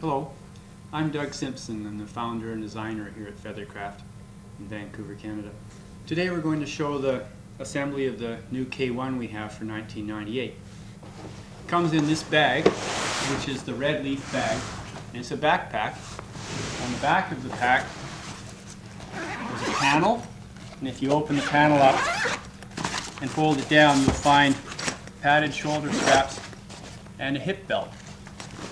Hello, I'm Doug Simpson. I'm the founder and designer here at Feathercraft in Vancouver, Canada. Today we're going to show the assembly of the new K1 we have for 1998. It comes in this bag, which is the red leaf bag, and it's a backpack. On the back of the pack there's a panel, and if you open the panel up and fold it down, you'll find padded shoulder straps and a hip belt.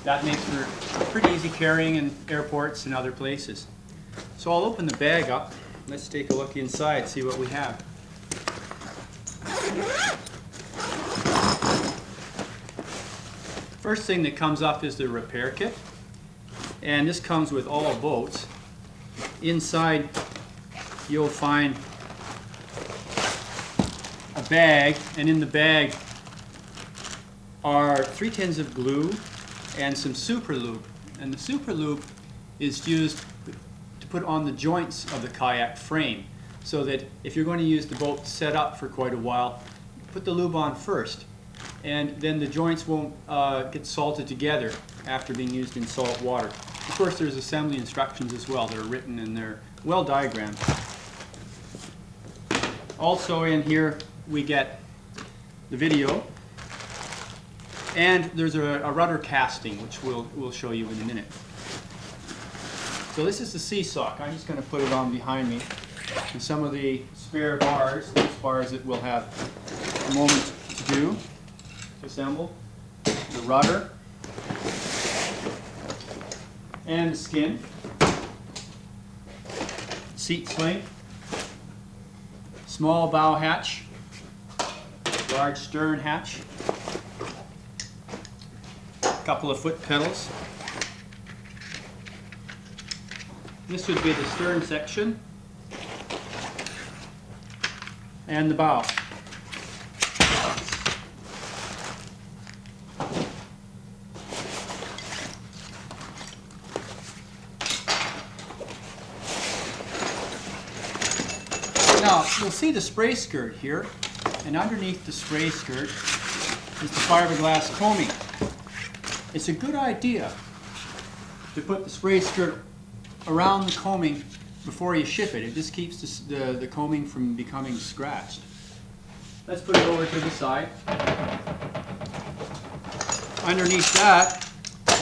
That makes for pretty easy carrying in airports and other places. So I'll open the bag up. Let's take a look inside, see what we have. First thing that comes up is the repair kit. And this comes with all boats. Inside you'll find a bag, and in the bag are 3 tins of glue and some super lube. And the super lube is used to put on the joints of the kayak frame, so that if you're going to use the boat set up for quite a while, put the lube on first, and then the joints won't get salted together after being used in salt water. Of course, there's assembly instructions as well. They're written and they're well diagrammed. Also in here we get the video. And there's a rudder casting, which we'll show you in a minute. So this is the sea sock. I'm just going to put it on behind me. And some of the spare bars, these bars that we'll have a moment to do, to assemble. The rudder. And the skin. Seat sling. Small bow hatch. Large stern hatch. Couple of foot pedals. This would be the stern section and the bow. Now you'll see the spray skirt here, and underneath the spray skirt is the fiberglass coaming. It's a good idea to put the spray skirt around the coaming before you ship it. It just keeps the coaming from becoming scratched. Let's put it over to the side. Underneath that,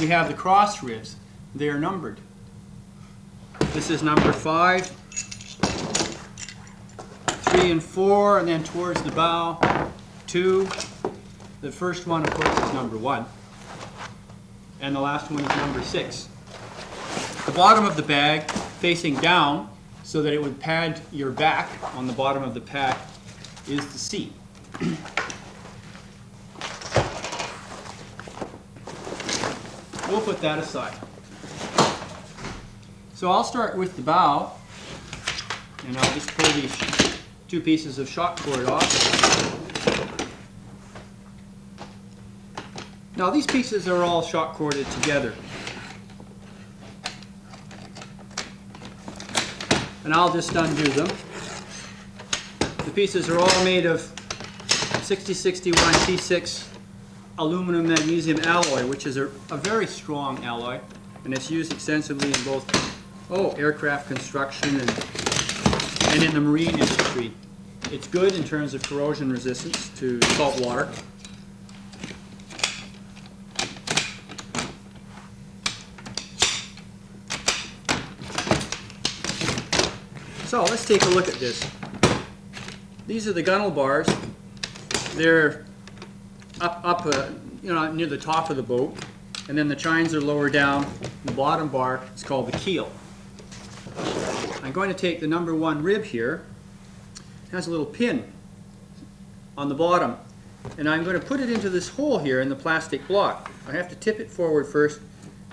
we have the cross ribs. They are numbered. This is number 5, 3 and 4, and then towards the bow, 2. The first one, of course, is number 1. And the last one is number 6. The bottom of the bag facing down so that it would pad your back on the bottom of the pack is the seat. We'll put that aside. So I'll start with the bow, and I'll just pull these 2 pieces of shock cord off. Now these pieces are all shock corded together. And I'll just undo them. The pieces are all made of 6061 T6 aluminum magnesium alloy, which is a very strong alloy, and it's used extensively in both aircraft construction and in the marine industry. It's good in terms of corrosion resistance to salt water. So let's take a look at this. These are the Gunnel Bars. They're up near the top of the boat, and then the chines are lower down. The bottom bar is called the keel. I'm going to take the number 1 rib here. It has a little pin on the bottom, and I'm going to put it into this hole here in the plastic block. I have to tip it forward first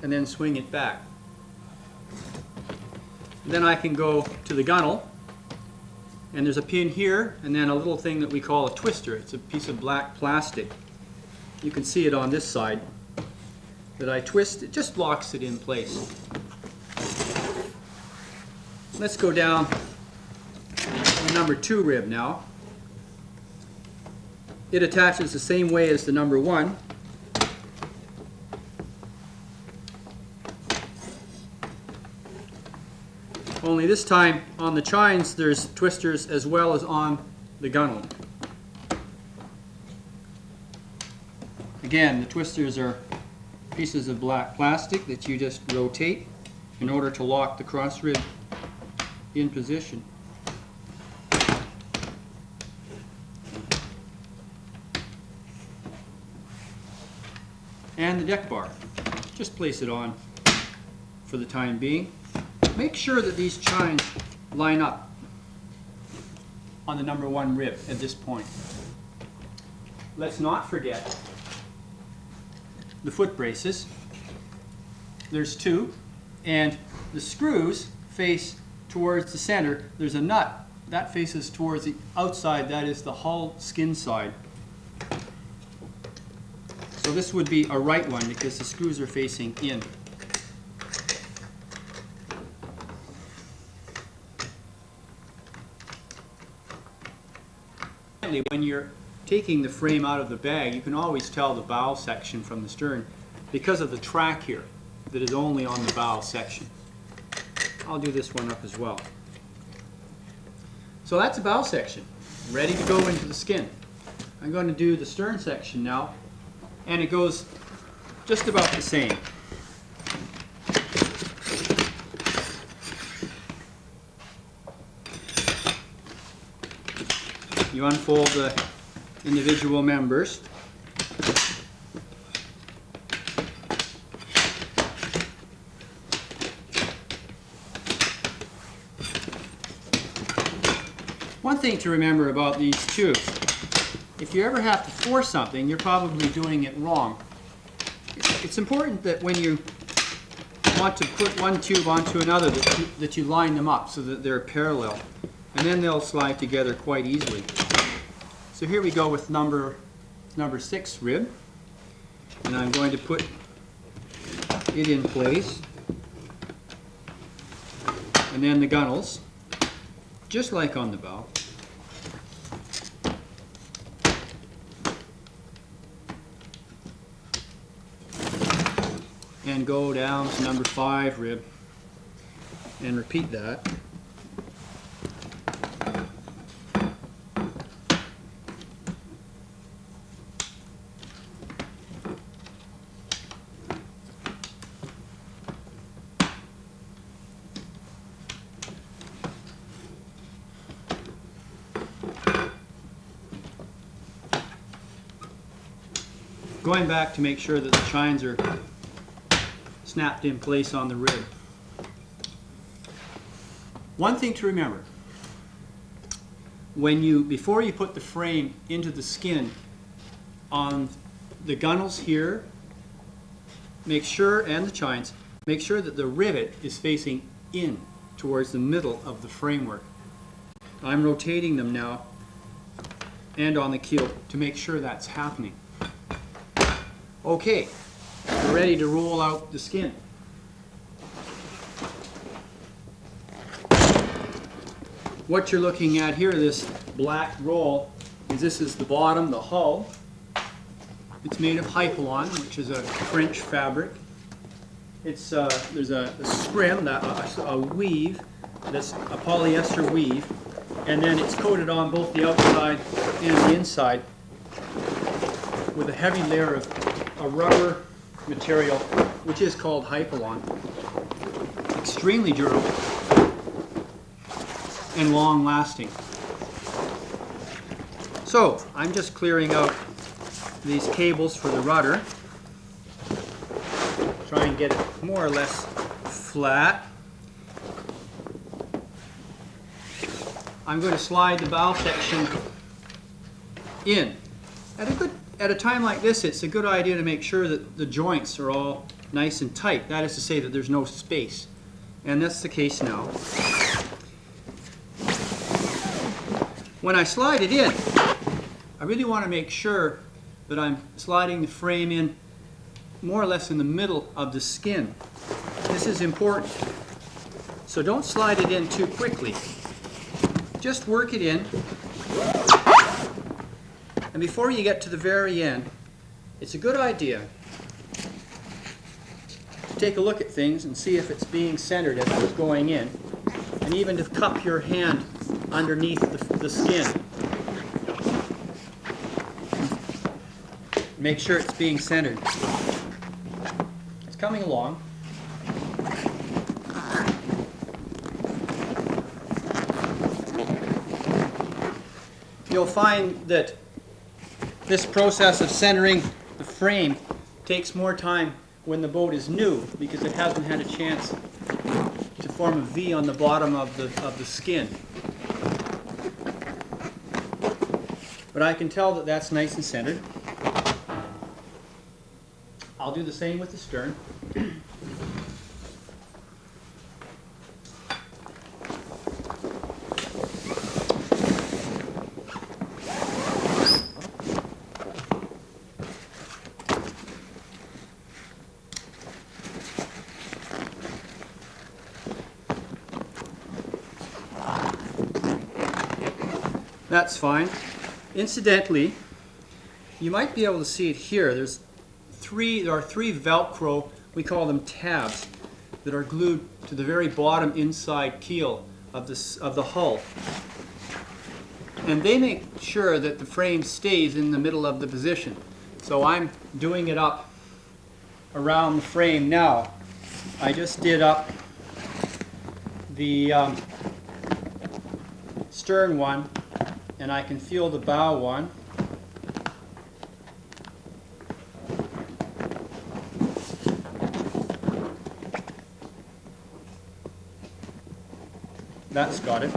and then swing it back. Then I can go to the gunnel, and there's a pin here and then a little thing that we call a twister. It's a piece of black plastic. You can see it on this side that I twist. It just locks it in place. Let's go down to the number 2 rib now. It attaches the same way as the number 1. Only this time on the chines there's twisters as well as on the gunnel. Again, the twisters are pieces of black plastic that you just rotate in order to lock the cross rib in position. And the deck bar. Just place it on for the time being. Make sure that these chines line up on the number 1 rib at this point. Let's not forget the foot braces. There's 2, and the screws face towards the center. There's a nut that faces towards the outside, that is the hull skin side. So this would be a right one because the screws are facing in. When you're taking the frame out of the bag, you can always tell the bow section from the stern because of the track here that is only on the bow section. I'll do this one up as well. So that's the bow section, ready to go into the skin. I'm going to do the stern section now, and it goes just about the same. You unfold the individual members. One thing to remember about these tubes, if you ever have to force something, you're probably doing it wrong. It's important that when you want to put one tube onto another that you line them up so that they're parallel, and then they'll slide together quite easily. So here we go with number 6 rib, and I'm going to put it in place, and then the gunnels, just like on the bow. And go down to number 5 rib and repeat that. Going back to make sure that the chines are snapped in place on the rib. One thing to remember, before you put the frame into the skin on the gunnels here, make sure, and the chines, make sure that the rivet is facing in towards the middle of the framework. I'm rotating them now and on the keel to make sure that's happening. Okay, we're ready to roll out the skin. What you're looking at here, this black roll, this is the bottom, the hull. It's made of hypalon, which is a French fabric. There's a scrim, a weave, that's a polyester weave, and then it's coated on both the outside and the inside with a heavy layer of a rubber material, which is called hypalon. Extremely durable and long lasting. So I'm just clearing out these cables for the rudder. Try and get it more or less flat. I'm going to slide the bow section in. At a time like this, it's a good idea to make sure that the joints are all nice and tight. That is to say that there's no space. And that's the case now. When I slide it in, I really want to make sure that I'm sliding the frame in more or less in the middle of the skin. This is important. So don't slide it in too quickly. Just work it in. And before you get to the very end, it's a good idea to take a look at things and see if it's being centered as it's going in. and even to cup your hand underneath the skin. Make sure it's being centered. It's coming along. You'll find that this process of centering the frame takes more time when the boat is new because it hasn't had a chance to form a V on the bottom of the skin. But I can tell that that's nice and centered. I'll do the same with the stern. That's fine. Incidentally, you might be able to see it here. There are three Velcro, we call them tabs, that are glued to the very bottom inside keel of the hull. And they make sure that the frame stays in the middle of the position. So I'm doing it up around the frame now. I just did up the stern one, and I can feel the bow one. That's got it.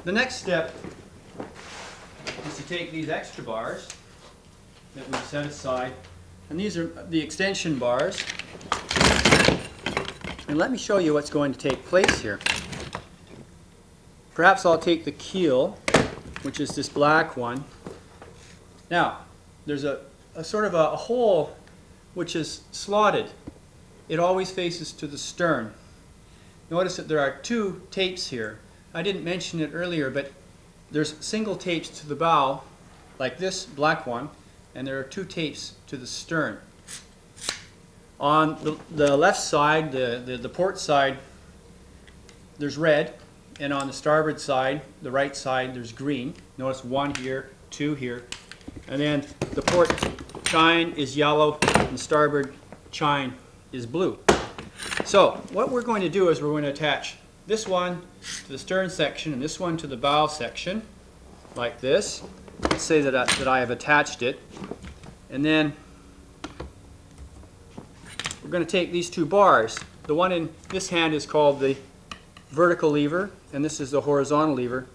The next step is to take these extra bars that we've set aside, and these are the extension bars. And let me show you what's going to take place here. Perhaps I'll take the keel, which is this black one. Now, there's a sort of a hole which is slotted. It always faces to the stern. Notice that there are two tapes here. I didn't mention it earlier, but there's single tapes to the bow, like this black one, and there are two tapes to the stern. On the left side, the port side, there's red, and on the starboard side, the right side, there's green. Notice one here, two here, and then the port chine is yellow, and the starboard chine is blue. So what we're going to do is we're going to attach this one to the stern section and this one to the bow section, like this. Let's say that I have attached it, and then we're going to take these two bars. The one in this hand is called the vertical lever, and this is the horizontal lever,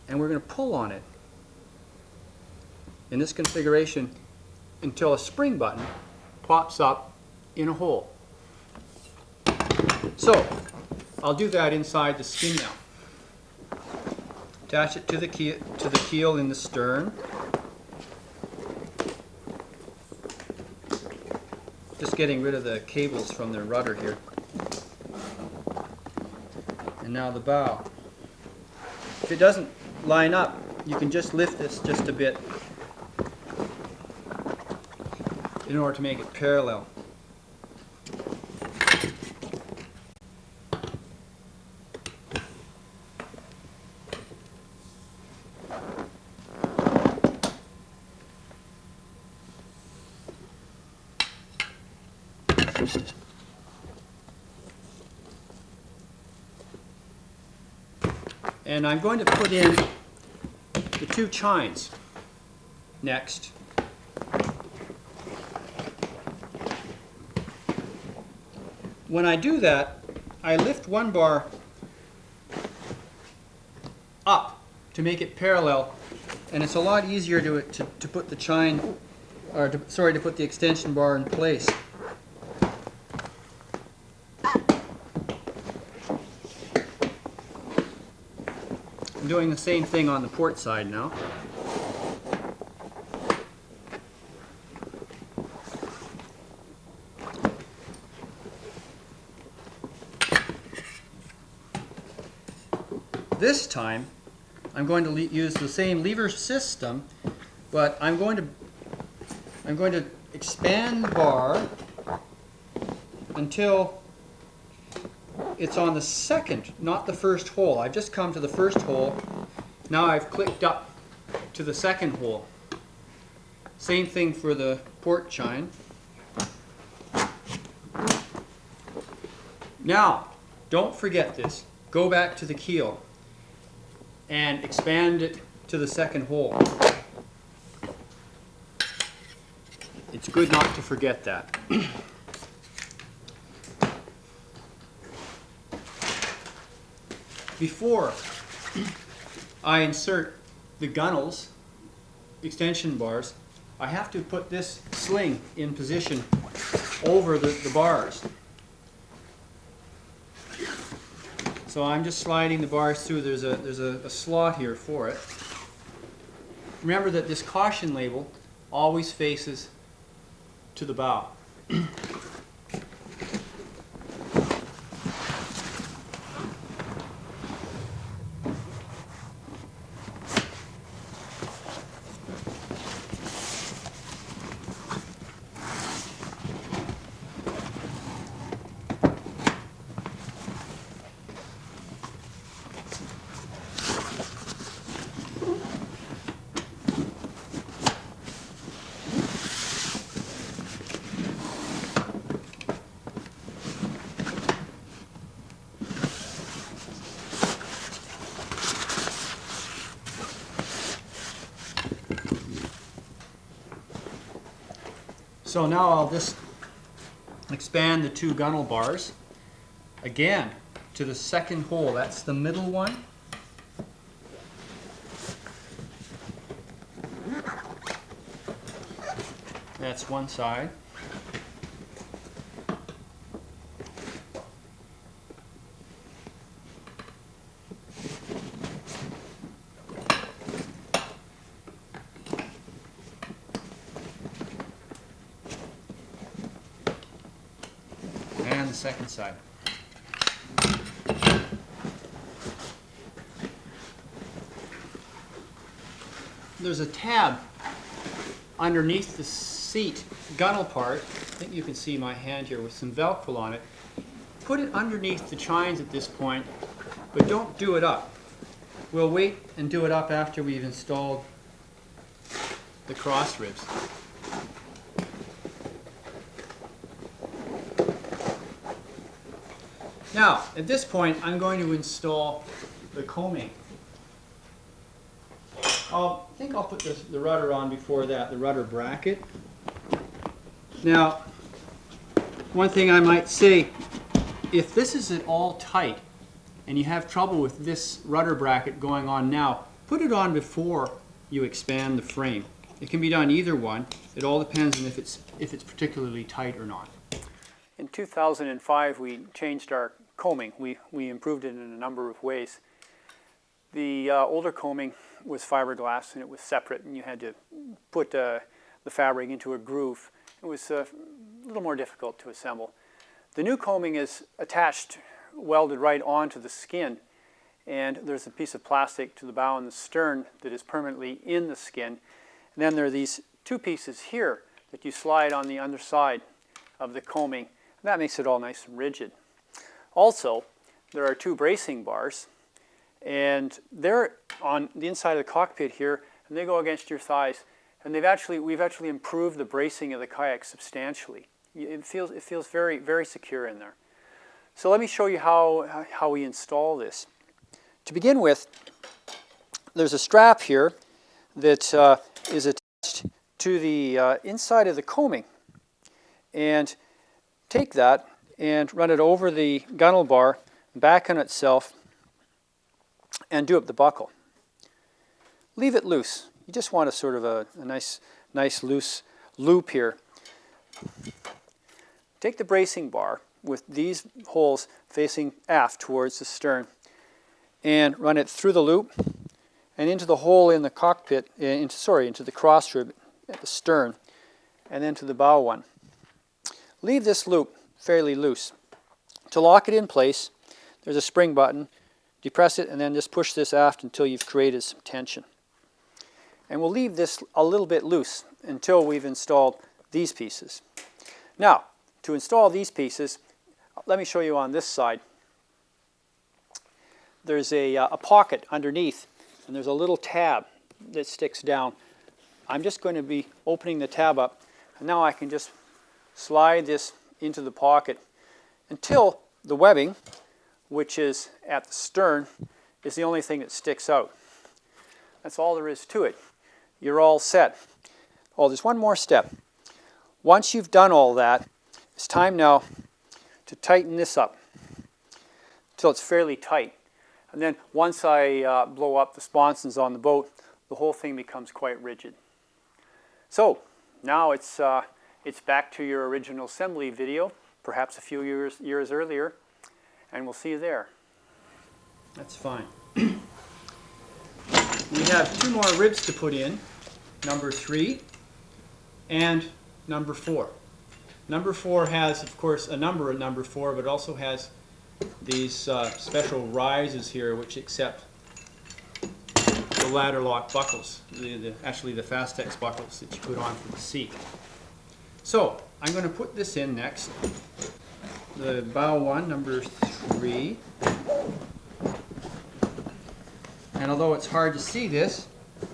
and we're going to pull on it in this configuration until a spring button pops up in a hole. So I'll do that inside the skin now. Attach it to the keel in the stern. Just getting rid of the cables from the rudder here. And now the bow. If it doesn't line up, you can just lift this just a bit in order to make it parallel. And I'm going to put in the two chines next. When I do that, I lift one bar up to make it parallel, and it's a lot easier to put the chine, or to put the extension bar in place. I'm doing the same thing on the port side now. This time I'm going to use the same lever system, but I'm going to expand the bar until it's on the second, not the first hole. I've just come to the first hole. Now I've clicked up to the second hole. Same thing for the port chine. Now, don't forget this. Go back to the keel and expand it to the second hole. It's good not to forget that. Before I insert the gunnels, extension bars, I have to put this sling in position over the bars. So I'm just sliding the bars through. There's a slot here for it. Remember that this caution label always faces to the bow. So now I'll just expand the two gunnel bars again to the second hole. That's the middle one. That's one side. And the second side. There's a tab underneath the seat gunnel part. I think you can see my hand here with some Velcro on it. Put it underneath the chines at this point, but don't do it up. We'll wait and do it up after we've installed the cross ribs. Now, at this point, I'm going to install the combing. I think I'll put the rudder on before that, the rudder bracket. Now, one thing I might say, if this isn't all tight and you have trouble with this rudder bracket going on now, put it on before you expand the frame. It can be done either one. It all depends on if it's particularly tight or not. In 2005, we changed our combing. We improved it in a number of ways. The older combing was fiberglass and it was separate, and you had to put the fabric into a groove. It was a little more difficult to assemble. The new combing is attached, welded right onto the skin, and there's a piece of plastic to the bow and the stern that is permanently in the skin. And then there are these two pieces here that you slide on the underside of the combing. And that makes it all nice and rigid. Also, there are two bracing bars, and they're on the inside of the cockpit here, and they go against your thighs. And we've actually improved the bracing of the kayak substantially. It feels very, very secure in there. So let me show you how we install this. To begin with, there's a strap here that is attached to the inside of the combing. And take that and run it over the gunnel bar, back on itself, and do up the buckle. Leave it loose. You just want a sort of a nice loose loop here. Take the bracing bar with these holes facing aft towards the stern and run it through the loop and into the hole in the cockpit, into the cross rib at the stern, and then to the bow one. Leave this loop fairly loose. To lock it in place, there's a spring button. Depress it and then just push this aft until you've created some tension. And we'll leave this a little bit loose until we've installed these pieces. Now, to install these pieces, let me show you on this side. There's a pocket underneath, and there's a little tab that sticks down. I'm just going to be opening the tab up, and now I can just slide this into the pocket until the webbing, which is at the stern, is the only thing that sticks out. That's all there is to it. You're all set. Oh, there's one more step. Once you've done all that, it's time now to tighten this up until it's fairly tight. And then once I blow up the sponsons on the boat, the whole thing becomes quite rigid. So now it's back to your original assembly video, perhaps a few years earlier, and we'll see you there. That's fine. We have 2 more ribs to put in, number 3 and number 4. Number 4 has, of course, a number of number 4, but also has these special rises here which accept the ladder lock buckles, actually the Fastex buckles that you put on for the seat. So I'm going to put this in next, the bow one, number 3. And although it's hard to see this,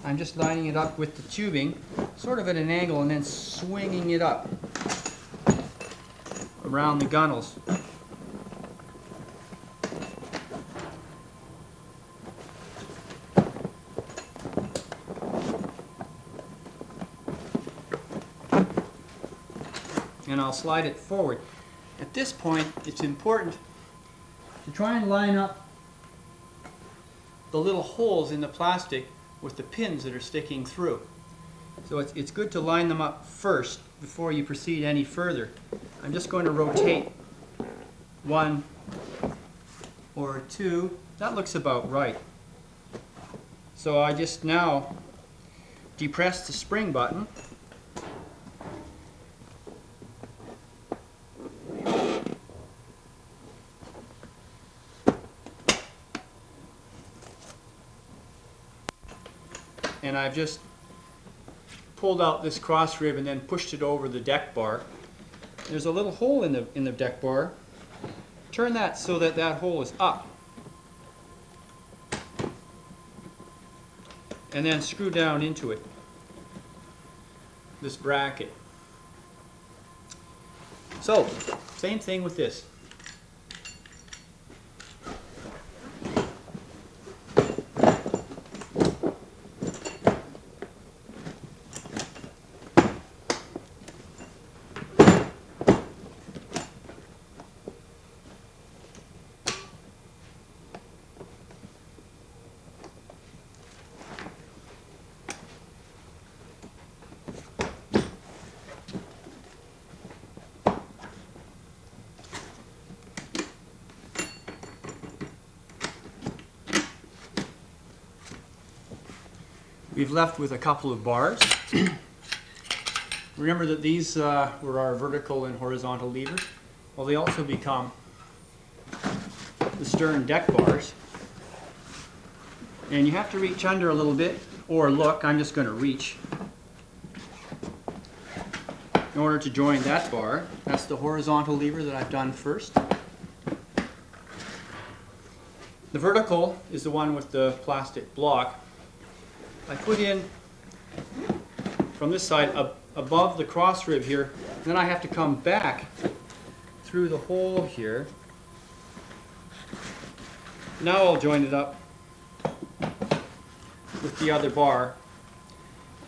I'm just lining it up with the tubing, sort of at an angle, and then swinging it up around the gunnels. And I'll slide it forward. At this point, it's important to try and line up the little holes in the plastic with the pins that are sticking through. So it's good to line them up first before you proceed any further. I'm just going to rotate 1 or 2. That looks about right. So I just now depress the spring button. And I've just pulled out this cross rib and then pushed it over the deck bar. There's a little hole in the deck bar. Turn that so that that hole is up. And then screw down into it, this bracket. So, same thing with this. We've left with a couple of bars. Remember that these were our vertical and horizontal levers. Well, they also become the stern deck bars. And you have to reach under a little bit, or look, I'm just going to reach in order to join that bar. That's the horizontal lever that I've done first. The vertical is the one with the plastic block. I put in from this side above the cross rib here, and then I have to come back through the hole here. Now I'll join it up with the other bar.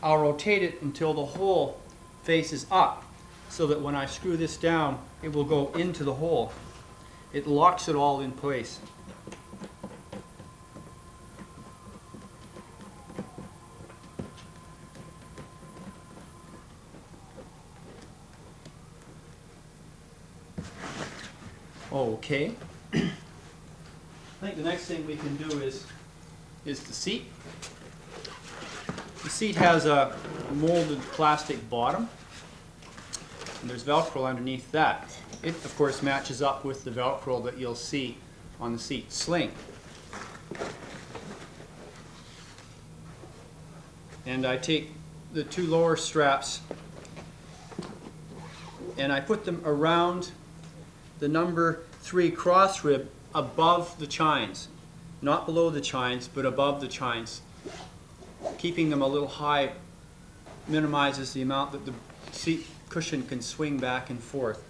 I'll rotate it until the hole faces up, so that when I screw this down, it will go into the hole. It locks it all in place. Okay. I think the next thing we can do is the seat. The seat has a molded plastic bottom, and there's Velcro underneath that. It, of course, matches up with the Velcro that you'll see on the seat sling. And I take the 2 lower straps and I put them around the number 3 cross rib above the chines. Not below the chines, but above the chines. Keeping them a little high minimizes the amount that the seat cushion can swing back and forth.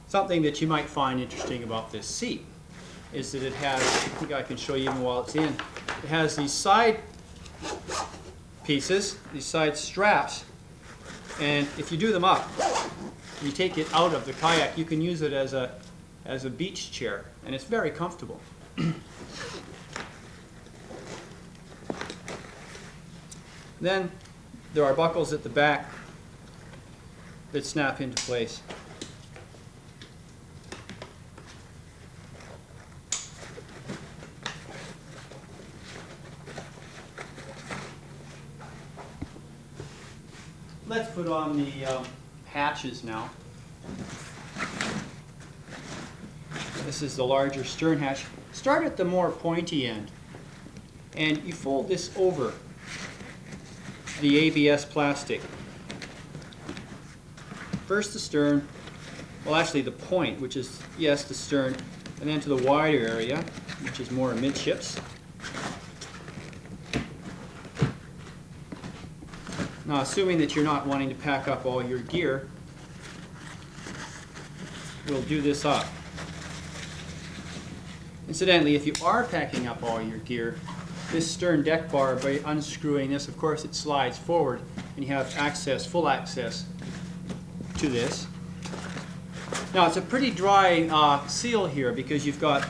Something that you might find interesting about this seat is that it has, I think I can show you even while it's in, it has these side pieces, these side straps, and if you do them up, you take it out of the kayak, you can use it as a beach chair, and it's very comfortable. Then there are buckles at the back that snap into place. Let's put on the hatches now. This is the larger stern hatch. Start at the more pointy end, and you fold this over the ABS plastic. First the stern, well actually the point, which is, yes, the stern, and then to the wider area, which is more amidships. Now, assuming that you're not wanting to pack up all your gear, we'll do this up. Incidentally, if you are packing up all your gear, this stern deck bar, by unscrewing this, of course, it slides forward, and you have access, full access to this. Now, it's a pretty dry seal here because you've got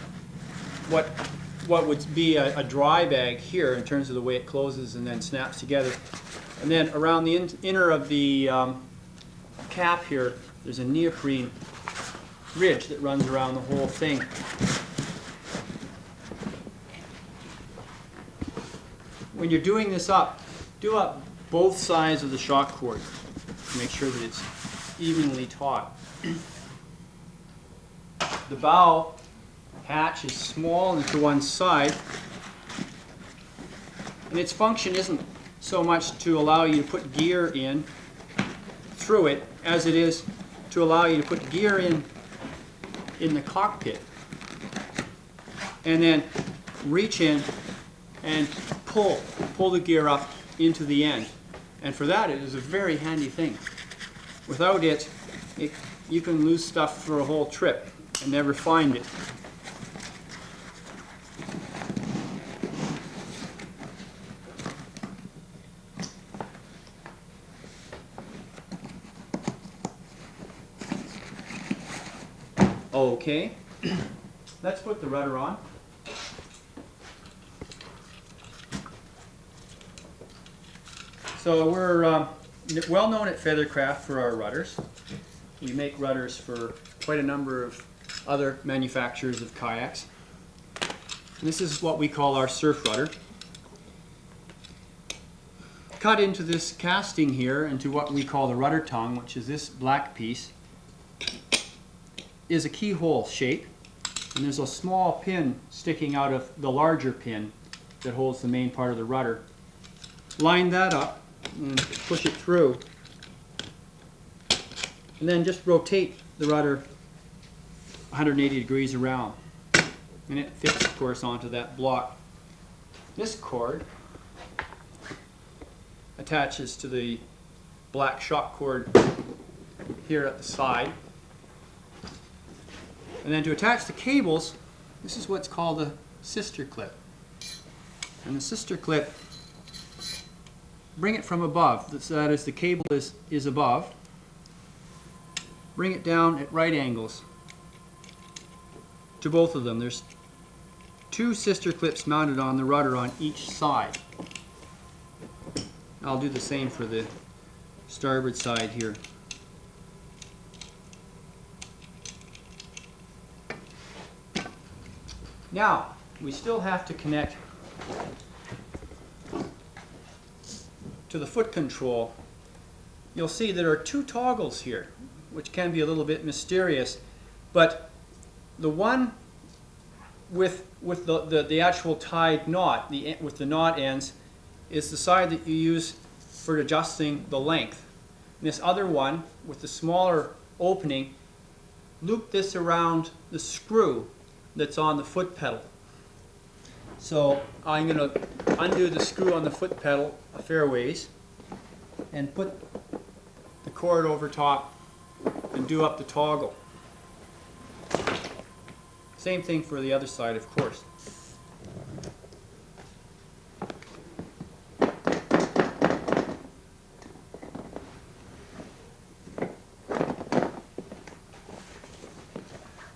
what would be a dry bag here in terms of the way it closes and then snaps together. And then around the inner of the cap here, there's a neoprene ridge that runs around the whole thing. When you're doing this up, do up both sides of the shock cord to make sure that it's evenly taut. The bow hatch is small and to one side, and its function isn't so much to allow you to put gear in through it as it is to allow you to put gear in the cockpit and then reach in and pull the gear up into the end. And for that it is a very handy thing. Without it, you can lose stuff for a whole trip and never find it. Okay, let's put the rudder on. So we're well known at Feathercraft for our rudders. We make rudders for quite a number of other manufacturers of kayaks. And this is what we call our surf rudder. Cut into this casting here, into what we call the rudder tongue, which is this black piece, is a keyhole shape, and there's a small pin sticking out of the larger pin that holds the main part of the rudder. Line that up and push it through, and then just rotate the rudder 180 degrees around, and it fits, of course, onto that block. This cord attaches to the black shock cord here at the side. And then to attach the cables, this is what's called a sister clip. And the sister clip, bring it from above, so that is the cable is above. Bring it down at right angles to both of them. There's two sister clips mounted on the rudder on each side. I'll do the same for the starboard side here. Now, we still have to connect to the foot control. You'll see there are two toggles here, which can be a little bit mysterious, but the one with the actual tied knot, with the knot ends, is the side that you use for adjusting the length. And this other one, with the smaller opening, loop this around the screw that's on the foot pedal. So I'm going to undo the screw on the foot pedal a fair ways and put the cord over top and do up the toggle. Same thing for the other side, of course.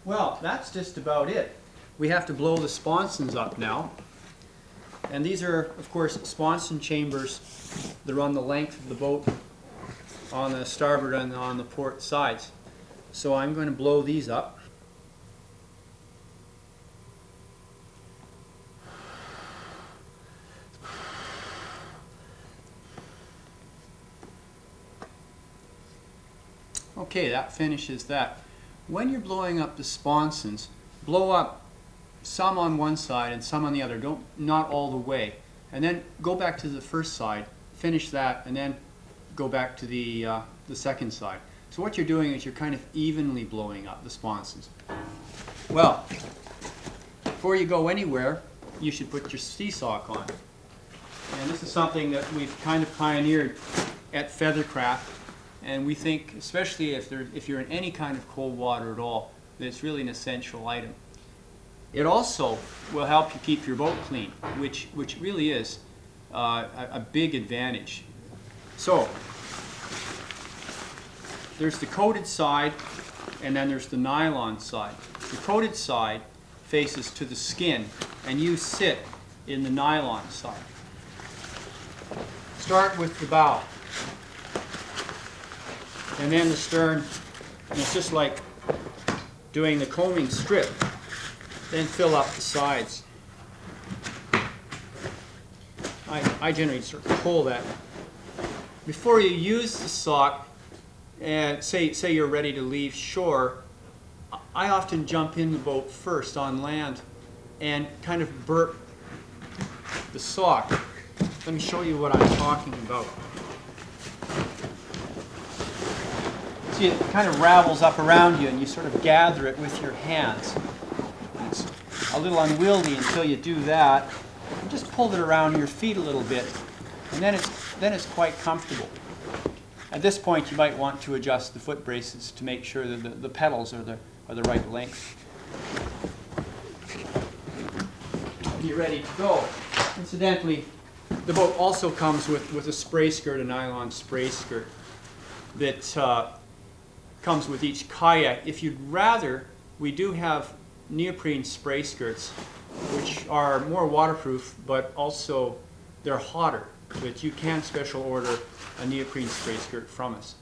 Well, that's just about it. We have to blow the sponsons up now. And these are, of course, Sponson Chambers that run the length of the boat on the starboard and on the port sides. So I'm going to blow these up. Okay, that finishes that. When you're blowing up the sponsons, blow up some on one side and some on the other. Not all the way. And then go back to the first side, finish that, and then go back to the second side. So what you're doing is you're kind of evenly blowing up the sponsons. Well, before you go anywhere, you should put your sea sock on. And this is something that we've kind of pioneered at Feathercraft. And we think, especially if you're in any kind of cold water at all, that it's really an essential item. It also will help you keep your boat clean, which really is a big advantage. So, there's the coated side, and then there's the nylon side. The coated side faces to the skin, and you sit in the nylon side. Start with the bow, and then the stern, and it's just like doing the combing strip. Then fill up the sides. I generally sort of pull that. Before you use the sock, and say you're ready to leave shore, I often jump in the boat first on land and kind of burp the sock. Let me show you what I'm talking about. See, it kind of ravels up around you and you sort of gather it with your hands. It's a little unwieldy until you do that. And just pull it around your feet a little bit, and then it's quite comfortable. At this point, you might want to adjust the foot braces to make sure that the pedals are the right length. Be ready to go. Incidentally, the boat also comes with a spray skirt, a nylon spray skirt that comes with each kayak. If you'd rather, we do have neoprene spray skirts, which are more waterproof, but also they're hotter. But you can special order a neoprene spray skirt from us.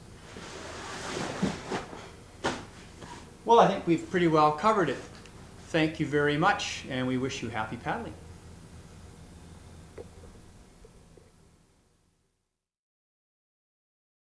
Well, I think we've pretty well covered it. Thank you very much, and we wish you happy paddling.